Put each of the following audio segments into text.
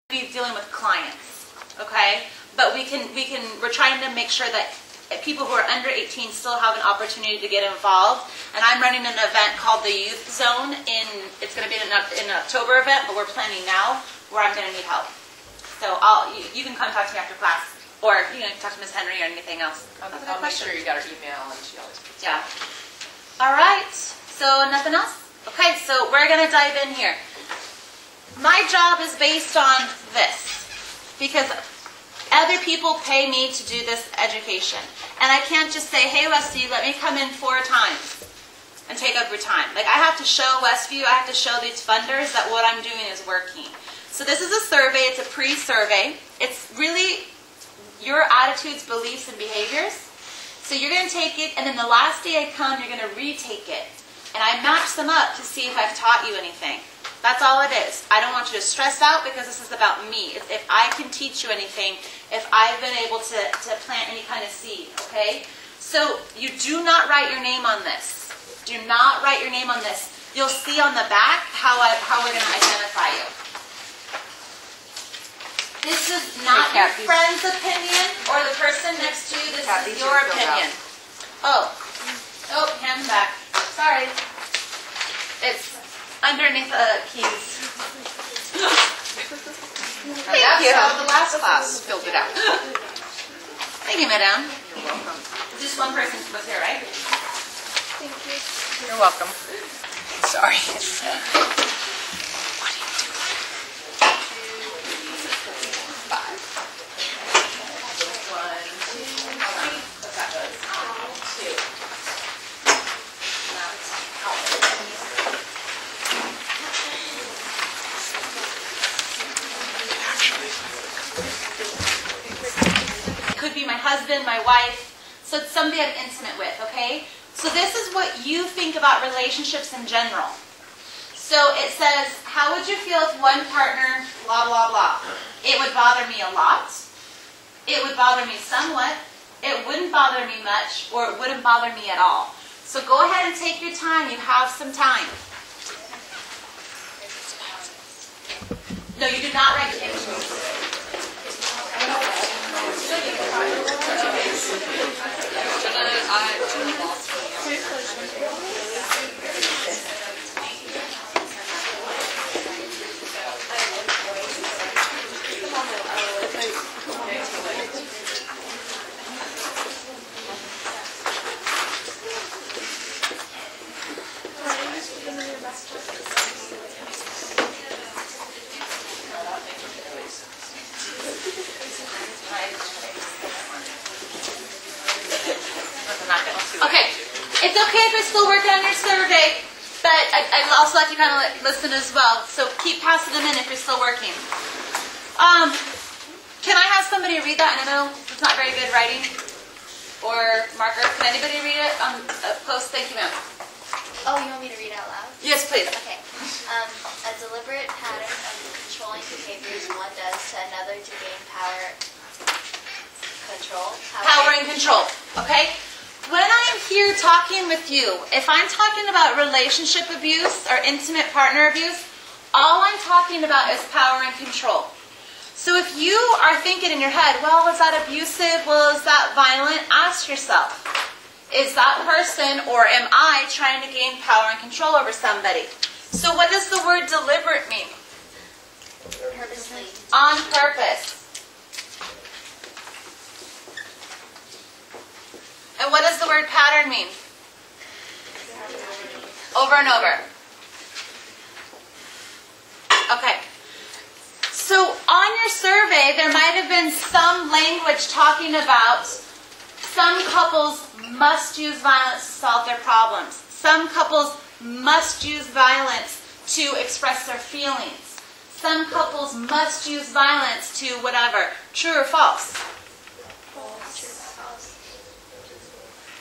be dealing with clients, okay? But we're trying to make sure that people who are under 18 still have an opportunity to get involved. And I'm running an event called the Youth Zone. It's going to be an October event, but we're planning now where I'm going to need help. So you can contact me after class, or you can talk to Ms. Henry or anything else. I'll make sure you got her email, and she always puts it. Yeah. All right. So nothing else? Okay, so we're going to dive in here. My job is based on this because other people pay me to do this education. And I can't just say, hey, Westview, let me come in 4 times and take up your time. Like, I have to show Westview, I have to show these funders that what I'm doing is working. So this is a survey. It's a pre-survey. It's really your attitudes, beliefs, and behaviors. So you're going to take it, and then the last day I come, you're going to retake it. And I match them up to see if I've taught you anything. That's all it is. I don't want you to stress out because this is about me. If I can teach you anything, if I've been able to plant any kind of seed, okay? So you do not write your name on this. Do not write your name on this. You'll see on the back how we're going to identify you. This is not your friend's opinion or the person next to you. This is your opinion. Oh, hand back. Sorry. It's underneath the keys. Thank you. The last class filled it out. Thank you, madam. You're welcome. Just one person was here, right? Thank you. You're welcome. Sorry. What are you doing? 5. 1, 2, 3. What's that? 2. Could be my husband, my wife, so it's somebody I'm intimate with, okay? So this is what you think about relationships in general. So it says, how would you feel if one partner, blah, blah, blah? It would bother me a lot. It would bother me somewhat. It wouldn't bother me much, or it wouldn't bother me at all. So go ahead and take your time. You have some time. No, you do not write it. Okay, it's okay if you're still working on your survey, but I'd also like you to kind of listen as well. So keep passing them in if you're still working. Can I have somebody read that? And I know it's not very good writing or marker. Can anybody read it on post? Thank you, ma'am. Oh, you want me to read out loud? Yes, please. Okay. A deliberate pattern of controlling behaviors one does to another to gain power and control. Okay? When I'm here talking with you, if I'm talking about relationship abuse or intimate partner abuse, all I'm talking about is power and control. So if you are thinking in your head, well, is that abusive? Well, is that violent? Ask yourself, is that person or am I trying to gain power and control over somebody? So what does the word deliberate mean? Purposely. On purpose. And what does the word pattern mean? Over and over. Okay. So on your survey, there might have been some language talking about some couples must use violence to solve their problems. Some couples must use violence to express their feelings. Some couples must use violence to whatever. True or false?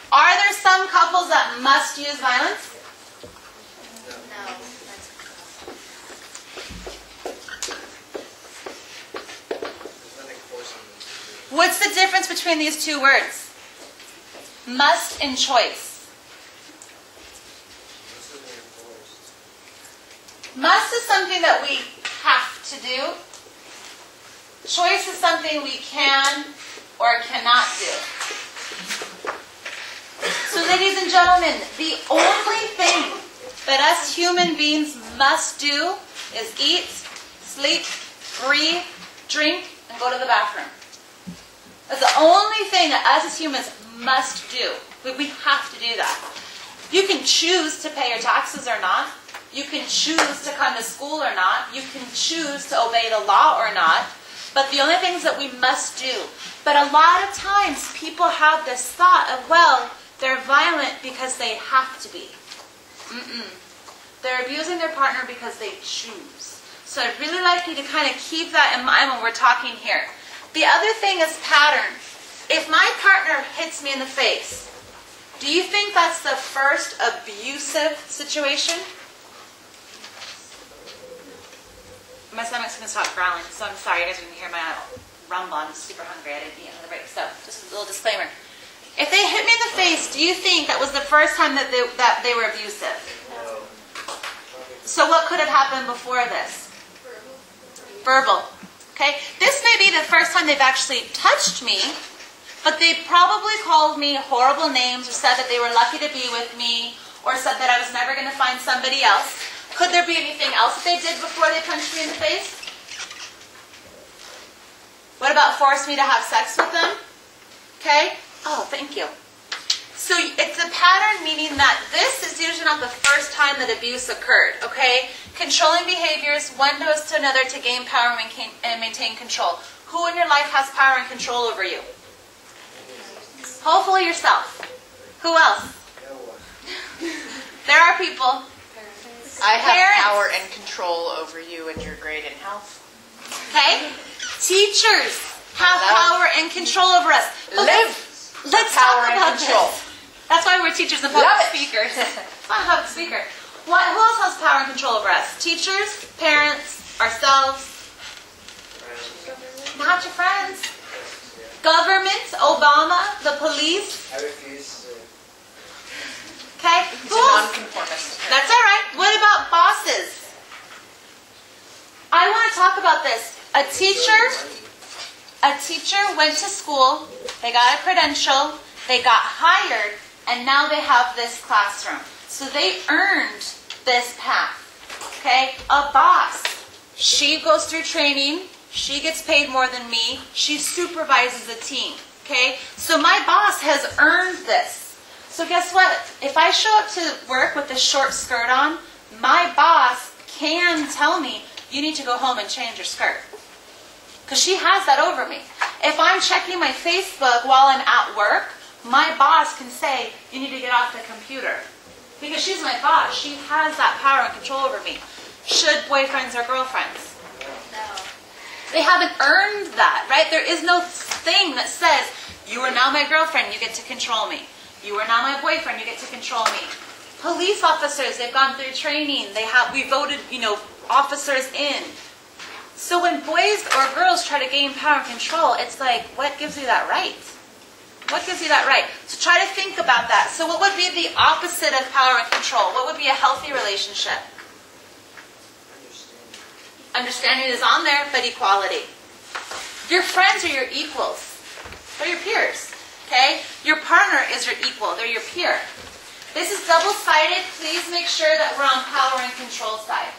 Are there some couples that must use violence? No. What's the difference between these two words? Must and choice. Must is something that we have to do. Choice is something we can or cannot do. So ladies and gentlemen, the only thing that us human beings must do is eat, sleep, breathe, drink, and go to the bathroom. That's the only thing that us as humans must do. We have to do that. You can choose to pay your taxes or not. You can choose to come to school or not. You can choose to obey the law or not. But the only things that we must do. But a lot of times people have this thought of, well, they're violent because they have to be. They're abusing their partner because they choose. So I'd really like you to kind of keep that in mind when we're talking here. The other thing is pattern. If my partner hits me in the face, do you think that's the first abusive situation? My stomach's going to stop growling, so I'm sorry. You guys are going to hear my rumble. I'm super hungry. I didn't eat another break. So just a little disclaimer. If they hit me in the face, do you think that was the first time that they were abusive? No. So what could have happened before this? Verbal. Okay? This may be the first time they've actually touched me, but they probably called me horrible names or said that they were lucky to be with me or said that I was never going to find somebody else. Could there be anything else that they did before they punched me in the face? What about forced me to have sex with them? Okay? Oh, thank you. So it's a pattern, meaning that this is usually not the first time that abuse occurred, okay? Controlling behaviors, one goes to another to gain power and maintain control. Who in your life has power and control over you? Hopefully yourself. Who else? There are people. I have Parents. power and control over you and your grade in health. Okay? Teachers have power and control over us. Let's talk about control. this. That's why we're teachers and public speakers. I'm a public speaker. Who else has power and control over us? Teachers, parents, ourselves. Not your friends. Government, Obama, the police. I refuse. Okay? He's a nonconformist. That's all right. What about bosses? I want to talk about this. A teacher went to school, they got a credential, they got hired, and now they have this classroom. So they earned this path. Okay? A boss. She goes through training. She gets paid more than me. She supervises a team. Okay? So my boss has earned this. So guess what? If I show up to work with a short skirt on, my boss can tell me, you need to go home and change your skirt. Because she has that over me. If I'm checking my Facebook while I'm at work, my boss can say, you need to get off the computer. Because she's my boss. She has that power and control over me. Should boyfriends or girlfriends? No. They haven't earned that, right? There is no thing that says, you are now my girlfriend, you get to control me. You are now my boyfriend, you get to control me. Police officers, they've gone through training. We voted, officers in. So when boys or girls try to gain power and control, it's like, what gives you that right? What gives you that right? So try to think about that. So what would be the opposite of power and control? What would be a healthy relationship? Understanding is on there, but equality. Your friends are your equals. They're your peers. Okay? Your partner is your equal. They're your peer. This is double-sided. Please make sure that we're on power and control side.